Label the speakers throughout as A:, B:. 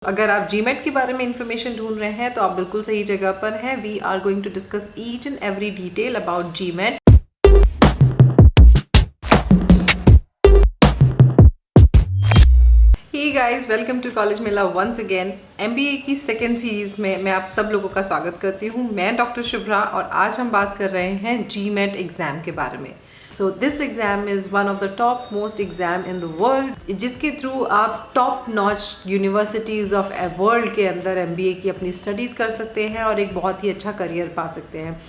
A: अगर आप जीमेट के बारे में इंफॉर्मेशन ढूंढ रहे हैं तो आप बिल्कुल सही जगह पर हैं। We are going to discuss each and every detail about GMAT. Hey guys, welcome to college Mela once again. MBA की सेकेंड सीरीज में मैं आप सब लोगों का स्वागत करती हूँ। मैं डॉक्टर शुभ्रा और आज हम बात कर रहे हैं जीमेट एग्जाम के बारे में। So this exam is one of the top most exam in the world, जिसके थ्रू आप top notch universities of world के अंदर एमबीए की अपनी स्टडीज़ कर सकते हैं और एक बहुत ही अच्छा करियर पा सकते हैं।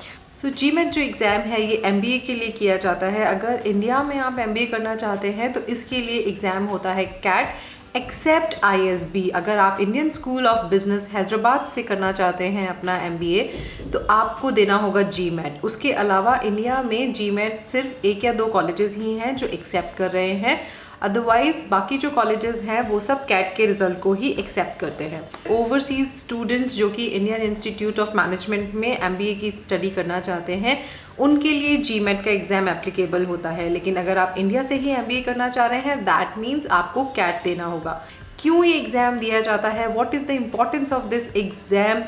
A: सो जीमेट जो एग्ज़ाम है ये एमबीए के लिए किया जाता है। अगर इंडिया में आप एमबीए करना चाहते हैं तो इसके लिए एग्ज़ाम होता है कैट एक्सेप्ट आईएसबी। अगर आप Indian School of Business Hyderabad से करना चाहते हैं अपना एमबीए तो आपको देना होगा जीमेट। उसके अलावा इंडिया में जीमेट सिर्फ एक या दो कॉलेजेस ही हैं जो एक्सेप्ट कर रहे हैं, अदरवाइज बाकी जो कॉलेजेस हैं वो सब कैट के रिजल्ट को ही एक्सेप्ट करते हैं। ओवरसीज स्टूडेंट्स जो कि इंडियन इंस्टीट्यूट ऑफ मैनेजमेंट में एमबीए की स्टडी करना चाहते हैं उनके लिए जीमेट का एग्जाम एप्लीकेबल होता है। लेकिन अगर आप इंडिया से ही एमबीए करना चाह रहे हैं दैट मीन्स आपको कैट देना होगा। क्यों ये एग्ज़ाम दिया जाता है, what is the importance of this exam,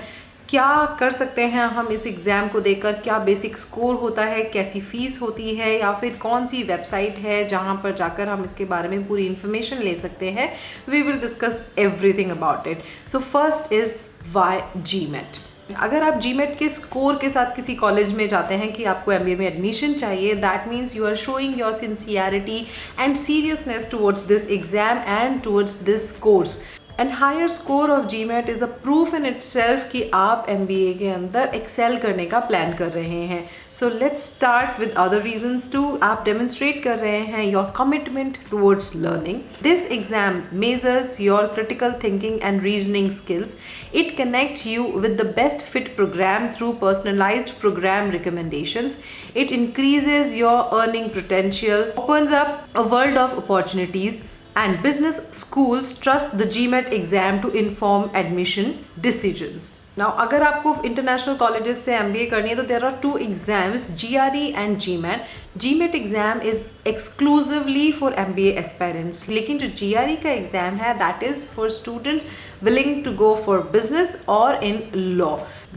A: क्या कर सकते हैं हम इस एग्ज़ाम को देकर, क्या बेसिक स्कोर होता है, कैसी फ़ीस होती है या फिर कौन सी वेबसाइट है जहां पर जाकर हम इसके बारे में पूरी इन्फॉर्मेशन ले सकते हैं। We will discuss everything about it. So first is why GMAT. अगर आप जीमेट के स्कोर के साथ किसी कॉलेज में जाते हैं कि आपको एमबीए में एडमिशन चाहिए, that means you are showing your sincerity and seriousness towards this exam and towards this course. And higher score of GMAT is a proof in itself कि आप एमबीए के अंदर एक्सेल करने का प्लान कर रहे हैं। So let's start with other reasons two. आप डेमोन्स्ट्रेट कर रहे हैं your commitment towards learning. This exam measures your critical thinking and reasoning skills. It connects you with the best fit program through personalized program recommendations. It increases your earning potential, opens up a world of opportunities, and business schools trust the GMAT exam to inform admission decisions. Now, अगर आपको international colleges से MBA करनी है तो there are two exams, GRE and GMAT. GMAT exam is exclusively for MBA aspirants, लेकिन जो GRE का exam है that is for students willing to go for business or in law.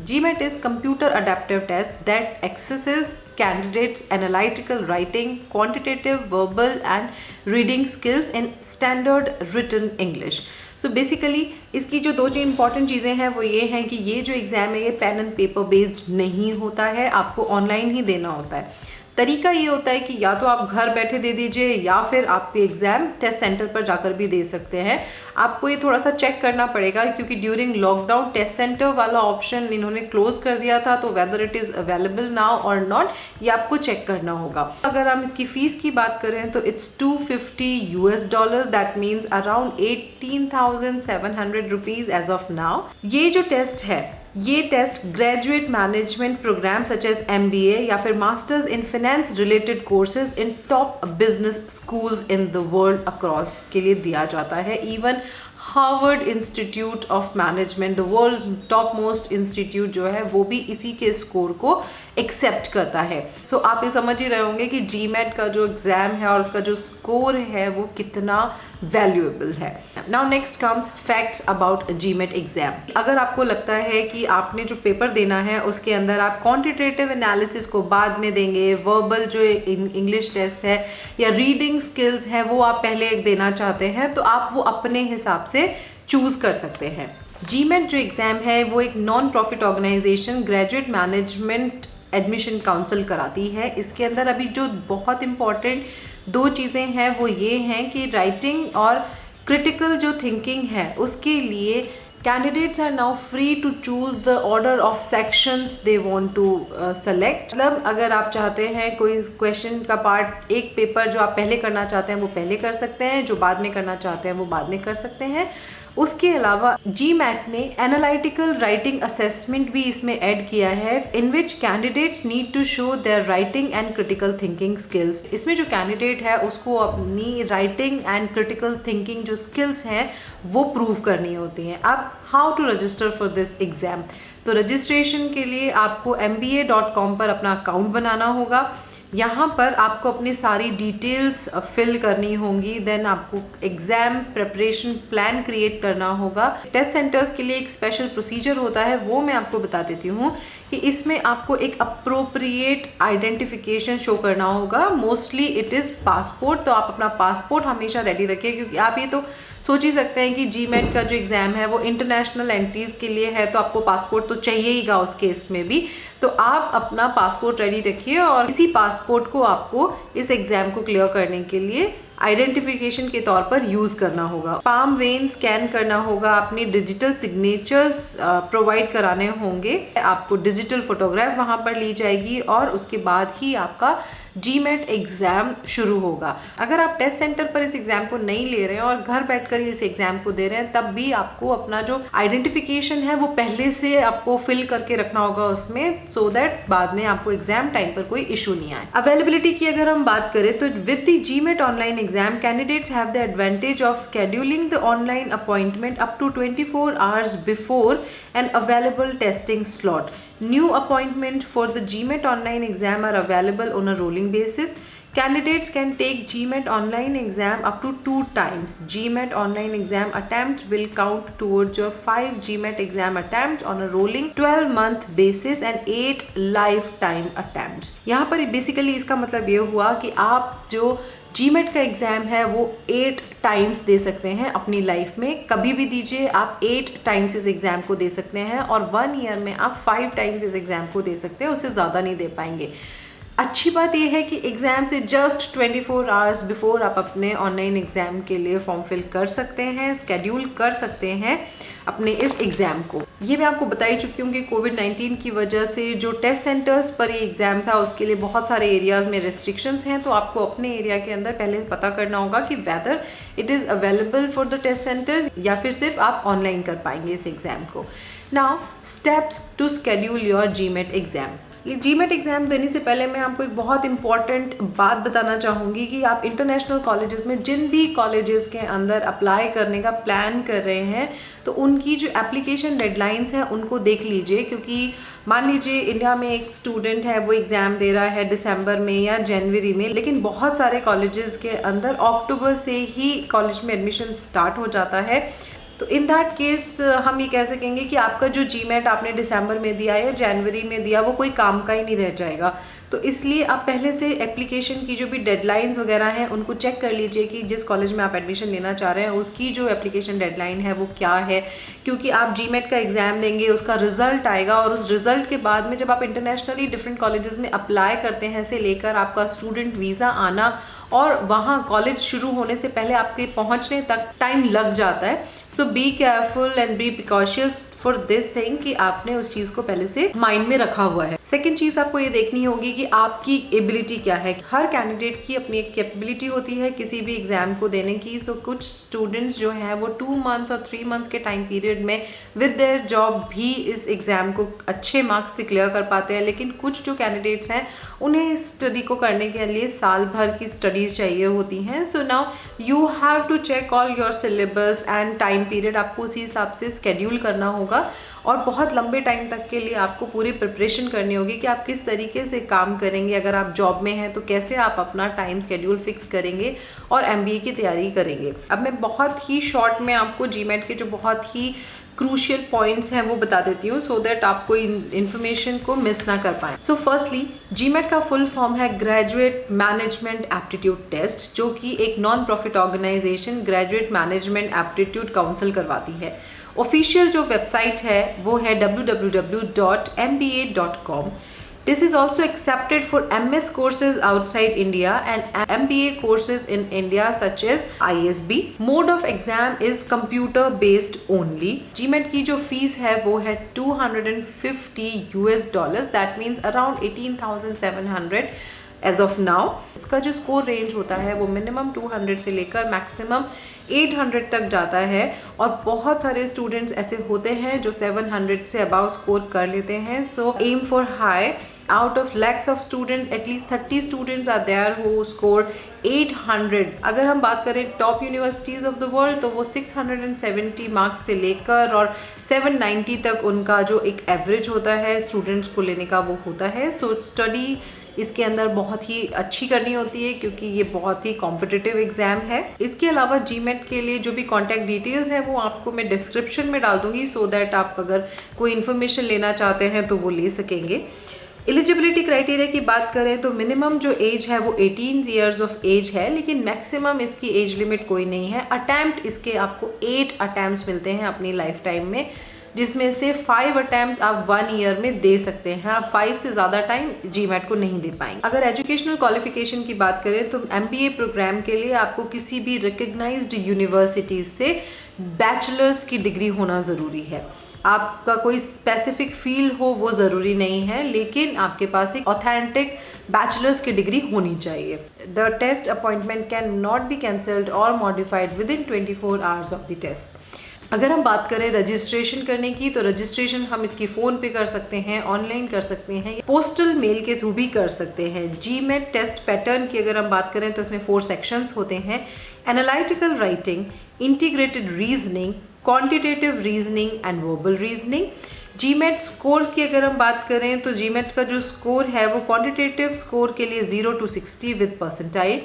A: GMAT is computer adaptive test that assesses candidates analytical writing, quantitative verbal and reading skills in standard written English. So basically इसकी जो दो important चीज़ें हैं वो ये हैं कि ये जो एग्ज़ाम है ये पेन एंड पेपर बेस्ड नहीं होता है, आपको ऑनलाइन ही देना होता है। तरीका ये होता है कि या तो आप घर बैठे दे दीजिए या फिर आप एग्ज़ाम टेस्ट सेंटर पर जाकर भी दे सकते हैं। आपको ये थोड़ा सा चेक करना पड़ेगा क्योंकि ड्यूरिंग लॉकडाउन टेस्ट सेंटर वाला ऑप्शन इन्होंने क्लोज कर दिया था, तो weather it is available now और नॉट ये आपको चेक करना होगा। अगर हम इसकी फ़ीस की बात करें तो it's $250, that means around 18,700 rupees as of now. ये जो टेस्ट है ये test graduate management programme such as MBA या फिर masters in finance related courses in top business schools in the world across के लिए दिया जाता है। Even Harvard institute of management, the world top most institute जो है वो भी इसी के स्कोर को एक्सेप्ट करता है। सो आप ये समझ ही रहे होंगे कि जीमेट का जो एग्ज़ाम है और उसका जो स्कोर है वो कितना वैल्यूएबल है। Now next comes facts about GMAT exam. अगर आपको लगता है कि आपने जो पेपर देना है उसके अंदर आप क्वांटिटेटिव एनालिसिस को बाद में देंगे, वर्बल जो इंग्लिश टेस्ट है या रीडिंग स्किल्स है वो आप पहले देना चाहते हैं, तो आप वो अपने हिसाब से चूज कर सकते हैं। जीमेट जो एग्ज़ाम है वो एक non profit organisation graduate management admission council कराती है। इसके अंदर अभी जो बहुत इम्पॉर्टेंट दो चीज़ें हैं वो ये हैं कि राइटिंग और क्रिटिकल जो थिंकिंग है उसके लिए candidates are now free to choose the order of sections they want to select. मतलब अगर आप चाहते हैं कोई क्वेश्चन का पार्ट, एक पेपर जो आप पहले करना चाहते हैं वो पहले कर सकते हैं, जो बाद में करना चाहते हैं वो बाद में कर सकते हैं। उसके अलावा जीमैट ने एनालिटिकल राइटिंग असेसमेंट भी इसमें ऐड किया है, in which candidates need to show their writing and critical thinking skills. इसमें जो कैंडिडेट है उसको अपनी राइटिंग एंड क्रिटिकल थिंकिंग जो स्किल्स हैं वो प्रूव करनी होती हैं। अब how to register for this exam, तो रजिस्ट्रेशन के लिए आपको mba.com पर अपना अकाउंट बनाना होगा। यहाँ पर आपको अपनी सारी डिटेल्स फिल करनी होंगी, देन आपको एग्जाम प्रिपरेशन प्लान क्रिएट करना होगा। टेस्ट सेंटर्स के लिए एक स्पेशल प्रोसीजर होता है, वो मैं आपको बता देती हूँ कि इसमें आपको एक अप्रोप्रिएट आइडेंटिफिकेशन शो करना होगा। मोस्टली इट इज़ पासपोर्ट, तो आप अपना पासपोर्ट हमेशा रेडी रखिए, क्योंकि आप ये तो सोच ही सकते हैं कि जीमेट का जो एग्ज़ाम है वो इंटरनेशनल एंट्रीज़ के लिए है, तो आपको पासपोर्ट तो चाहिए ही गा उस केस में भी। तो आप अपना पासपोर्ट रेडी रखिए और इसी पासपोर्ट को आपको इस एग्ज़ाम को क्लियर करने के लिए आइडेंटिफिकेशन के तौर पर यूज़ करना होगा। पाम वेन स्कैन करना होगा, अपनी डिजिटल सिग्नेचर्स प्रोवाइड कराने होंगे, आपको डिजिटल फोटोग्राफ वहाँ पर ली जाएगी और उसके बाद ही आपका जीमेट एग्ज़ाम शुरू होगा। अगर आप टेस्ट सेंटर पर इस एग्ज़ाम को नहीं ले रहे हैं और घर बैठकर ही इस एग्ज़ाम को दे रहे हैं, तब भी आपको अपना जो आइडेंटिफिकेशन है वो पहले से आपको फिल करके रखना होगा उसमें, सो दैट बाद में आपको एग्ज़ाम टाइम पर कोई इशू नहीं आए। अवेलेबिलिटी की अगर हम बात करें तो with the GMAT online exam candidates have the advantage of scheduling the online appointment up to 24 hours before an available testing slot. New appointments for the GMAT online exam are available on a rolling basis. Candidates can take GMAT online exam up to 2 times. GMAT online exam attempts will count towards your 5 GMAT exam attempts on a rolling 12-month basis and 8 lifetime attempts. यहाँ पर basically इसका मतलब ये हुआ कि आप जो GMAT का एग्ज़ाम है वो 8 टाइम्स दे सकते हैं अपनी लाइफ में, कभी भी दीजिए। आप 8 टाइम्स इस एग्ज़ाम को दे सकते हैं और 1 ईयर में आप 5 टाइम्स इस एग्ज़ाम को दे सकते हैं, उससे ज़्यादा नहीं दे पाएंगे। अच्छी बात यह है कि एग्ज़ाम से जस्ट 24 आवर्स बिफोर आप अपने ऑनलाइन एग्ज़ाम के लिए फॉर्म फिल कर सकते हैं, स्केड्यूल कर सकते हैं अपने इस एग्ज़ाम को। ये मैं आपको बता ही चुकी हूँ कि कोविड-19 की वजह से जो टेस्ट सेंटर्स पर ये एग्ज़ाम था उसके लिए बहुत सारे एरियाज़ में रेस्ट्रिक्शंस हैं, तो आपको अपने एरिया के अंदर पहले पता करना होगा कि whether it is available for the test centres या फिर सिर्फ आप ऑनलाइन कर पाएंगे इस एग्ज़ाम को। Now steps to schedule your GMAT exam. GMAT exam देने से पहले मैं आपको एक बहुत इंपॉर्टेंट बात बताना चाहूँगी कि आप इंटरनेशनल कॉलेजेस में जिन भी कॉलेजेस के अंदर अप्लाई करने का प्लान कर रहे हैं, तो उनकी जो एप्लीकेशन डेडलाइंस हैं उनको देख लीजिए, क्योंकि मान लीजिए इंडिया में एक स्टूडेंट है वो एग्ज़ाम दे रहा है दिसंबर में या जनवरी में, लेकिन बहुत सारे कॉलेजेस के अंदर अक्टूबर से ही कॉलेज में एडमिशन स्टार्ट हो जाता है। तो इन दैट केस हम ये कह सकेंगे कि आपका जो जीमेट आपने दिसंबर में दिया या जनवरी में दिया वो कोई काम का ही नहीं रह जाएगा। तो इसलिए आप पहले से एप्लीकेशन की जो भी डेडलाइंस वगैरह हैं उनको चेक कर लीजिए कि जिस कॉलेज में आप एडमिशन लेना चाह रहे हैं उसकी जो एप्लीकेशन डेडलाइन है वो क्या है, क्योंकि आप जीमेट का एग्ज़ाम देंगे, उसका रिजल्ट आएगा और उस रिजल्ट के बाद में जब आप इंटरनेशनली डिफरेंट कॉलेजेस में अप्लाई करते हैं से लेकर आपका स्टूडेंट वीज़ा आना और वहाँ कॉलेज शुरू होने से पहले आपके पहुँचने तक टाइम लग जाता है। So be careful and be precautious for this thing कि आपने उस चीज़ को पहले से माइंड में रखा हुआ है। सेकेंड चीज़ आपको ये देखनी होगी कि आपकी एबिलिटी क्या है। हर कैंडिडेट की अपनी एक कैपेबिलिटी होती है किसी भी एग्ज़ाम को देने की। सो कुछ स्टूडेंट्स जो हैं वो 2 मंथ्स और 3 मंथ्स के टाइम पीरियड में विद देयर जॉब भी इस एग्ज़ाम को अच्छे मार्क्स से क्लियर कर पाते हैं, लेकिन कुछ जो कैंडिडेट्स हैं उन्हें इस स्टडी को करने के लिए साल भर की स्टडीज़ चाहिए होती हैं। So now you have to check all your syllabus and time period, आपको उसी हिसाब से स्केड्यूल करना होगा और बहुत लंबे टाइम तक के लिए आपको पूरी प्रिपरेशन करनी होगी कि आप किस तरीके से काम करेंगे। अगर आप जॉब में हैं तो कैसे आप अपना टाइम स्केड्यूल फिक्स करेंगे और MBA की तैयारी करेंगे। अब मैं बहुत ही शॉर्ट में आपको जीमेट के जो बहुत ही क्रूशियल पॉइंट्स हैं वो बता देती हूँ, सो दैट आप कोई इन्फॉर्मेशन को मिस ना कर पाएँ। सो फर्स्टली जीमेट का फुल फॉर्म है ग्रेजुएट मैनेजमेंट एप्टीट्यूड टेस्ट, जो कि एक non profit organisation graduate management aptitude council करवाती है। ऑफिशियल जो वेबसाइट है वो है www.mba.com। This is also accepted for MS courses outside India and MBA courses in India such as ISB. Mode of exam is computer based only. GMAT की जो fees है वो है $250 that means around 18,700 as of now. इसका जो score range होता है वो मिनिमम 200 से लेकर मैक्सिमम 800 तक जाता है और बहुत सारे स्टूडेंट्स ऐसे होते हैं जो 700 से अबाव स्कोर कर लेते हैं। So aim for high. Out of lakhs of students, at least 30 students are there who scored 800। अगर हम बात करें top universities of the world तो वो 670 मार्क्स से लेकर और 790 तक उनका जो एक एवरेज होता है स्टूडेंट्स को लेने का वो होता है। सो स्टडी इसके अंदर बहुत ही अच्छी करनी होती है क्योंकि ये बहुत ही कॉम्पिटिटिव एग्जाम है। इसके अलावा जीमेट के लिए जो भी कॉन्टैक्ट डिटेल्स हैं वो आपको मैं डिस्क्रिप्शन में डाल दूंगी, सो दैट आप अगर कोई इन्फॉर्मेशन लेना चाहते हैं तो वो ले सकेंगे। एलिजिबिलिटी क्राइटेरिया की बात करें तो मिनिमम जो एज है वो 18 ईयर्स ऑफ एज है, लेकिन मैक्सिमम इसकी एज लिमिट कोई नहीं है। अटैम्प्ट इसके आपको 8 अटैम्प्ट्स मिलते हैं अपनी लाइफ टाइम में, जिसमें से 5 अटैम्प्ट आप 1 ईयर में दे सकते हैं। आप 5 से ज़्यादा टाइम जीमेट को नहीं दे पाएंगे। अगर एजुकेशनल क्वालिफिकेशन की बात करें तो MBA प्रोग्राम के लिए आपको किसी भी रिकग्नाइज्ड यूनिवर्सिटीज से बैचलर्स की डिग्री होना ज़रूरी है। आपका कोई स्पेसिफिक फील्ड हो वो ज़रूरी नहीं है, लेकिन आपके पास एक ऑथेंटिक बैचलर्स की डिग्री होनी चाहिए। The test appointment can not be cancelled और modified within 24 hours of the test. अगर हम बात करें रजिस्ट्रेशन करने की, तो रजिस्ट्रेशन हम इसकी फ़ोन पे कर सकते हैं, ऑनलाइन कर सकते हैं, पोस्टल मेल के थ्रू भी कर सकते हैं। जीमेट टेस्ट पैटर्न की अगर हम बात करें तो इसमें 4 सेक्शंस होते हैं: analytical writing, integrated reasoning, quantitative reasoning and verbal reasoning. GMAT score की अगर हम बात करें तो जीमेट का जो स्कोर है वो क्वांटिटेटिव स्कोर के लिए 0 to 60 with percentile,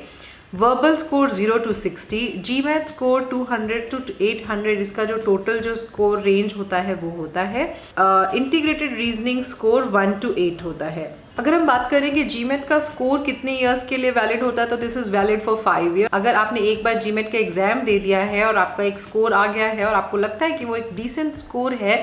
A: verbal score 0 to 60, GMAT score 200 to 800, इसका जो टोटल जो स्कोर रेंज होता है वो होता है। इंटीग्रेटेड रीजनिंग स्कोर 1 to 8 होता है। अगर हम बात करें कि जीमेट का स्कोर कितने इयर्स के लिए वैलिड होता है तो this is valid for 5 year. अगर आपने एक बार जीमेट का एग्जाम दे दिया है और आपका एक स्कोर आ गया है और आपको लगता है कि वो एक डिसेंट स्कोर है,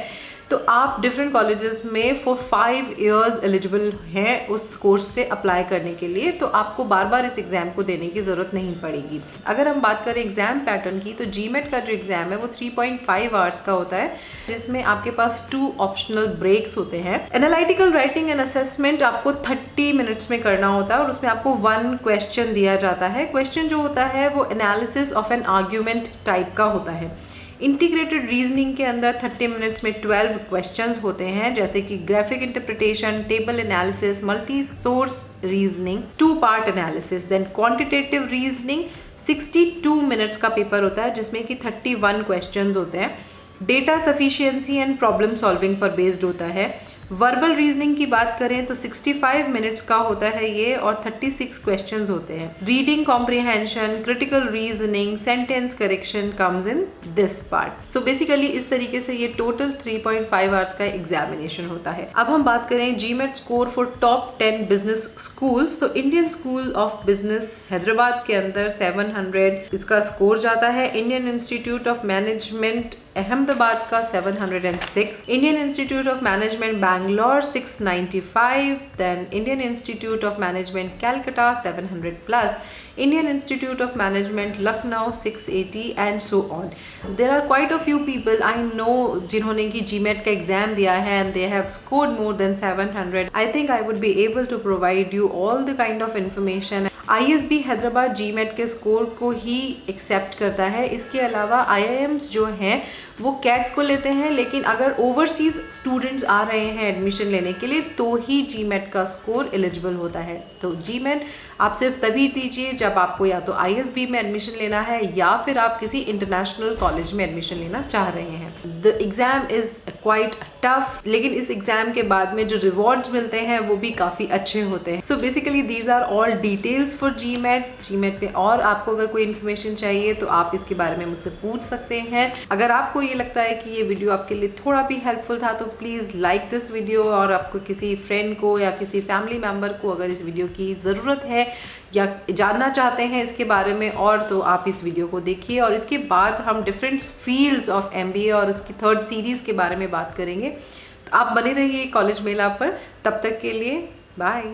A: तो आप डिफरेंट कॉलेजेस में फॉर 5 इयर्स एलिजिबल हैं उस कोर्स से अप्लाई करने के लिए, तो आपको बार बार इस एग्ज़ाम को देने की ज़रूरत नहीं पड़ेगी। अगर हम बात करें एग्ज़ाम पैटर्न की, तो जीमेट का जो एग्ज़ाम है वो 3.5 आवर्स का होता है, जिसमें आपके पास 2 ऑप्शनल ब्रेक्स होते हैं। एनालिटिकल राइटिंग एंड असेसमेंट आपको 30 मिनट्स में करना होता है और उसमें आपको 1 क्वेश्चन दिया जाता है। क्वेश्चन जो होता है वो analysis of an argument type का होता है। इंटीग्रेटेड रीजनिंग के अंदर 30 मिनट्स में 12 क्वेश्चंस होते हैं, जैसे कि graphic interpretation, table analysis, multi source reasoning, 2 part analysis. Then quantitative reasoning 62 minutes का पेपर होता है, जिसमें कि 31 क्वेश्चंस होते हैं। Data sufficiency and problem solving पर बेस्ड होता है। वर्बल रीजनिंग की बात करें तो 65 मिनट्स का होता है ये और 36 क्वेश्चंस होते हैं। Reading comprehension, critical reasoning, sentence correction comes in this part. So basically इस तरीके से ये टोटल 3.5 आवर्स का एग्जामिनेशन होता है। अब हम बात करें GMAT score for top 10 business schools, तो Indian School of Business Hyderabad के अंदर 700 इसका स्कोर जाता है। Indian Institute of Management Ahmedabad का 706, Indian Institute of Management Bangalore 695, then Indian Institute of Management Calcutta 700 plus, Indian Institute of Management Lucknow 680 and so on. There are quite a few people I know जिन्होंने कि GMAT का exam दिया है and they have scored more than 700। I think I would be able to provide you all the kind of information. ISB Hyderabad GMAT के score को ही accept करता है। इसके अलावा IIMs जो हैं वो कैट को लेते हैं, लेकिन अगर ओवरसीज स्टूडेंट्स आ रहे हैं एडमिशन लेने के लिए तो ही जीमेट का स्कोर एलिजिबल होता है। तो जीमेट आप सिर्फ तभी दीजिए जब आपको या तो ISB में एडमिशन लेना है या फिर आप किसी इंटरनेशनल कॉलेज में एडमिशन लेना चाह रहे हैं। The exam is quite tough, लेकिन इस एग्ज़ाम के बाद में जो रिवॉर्ड्स मिलते हैं वो भी काफ़ी अच्छे होते हैं। So basically these are all details for GMAT में। और आपको अगर कोई इन्फॉर्मेशन चाहिए तो आप इसके बारे में मुझसे पूछ सकते हैं। अगर आपको ये लगता है कि ये वीडियो आपके लिए थोड़ा भी हेल्पफुल था तो प्लीज़ लाइक दिस वीडियो, और आपको किसी फ्रेंड को या किसी फैमिली मेम्बर को अगर इस वीडियो की ज़रूरत है या जानना चाहते हैं इसके बारे में और, तो आप इस वीडियो को देखिए। और इसके बाद हम डिफरेंट फील्ड्स ऑफ MBA और उसकी 3rd सीरीज़ के बारे में बात करेंगे। तो आप बने रहिए कॉलेज मेला पर। तब तक के लिए बाय।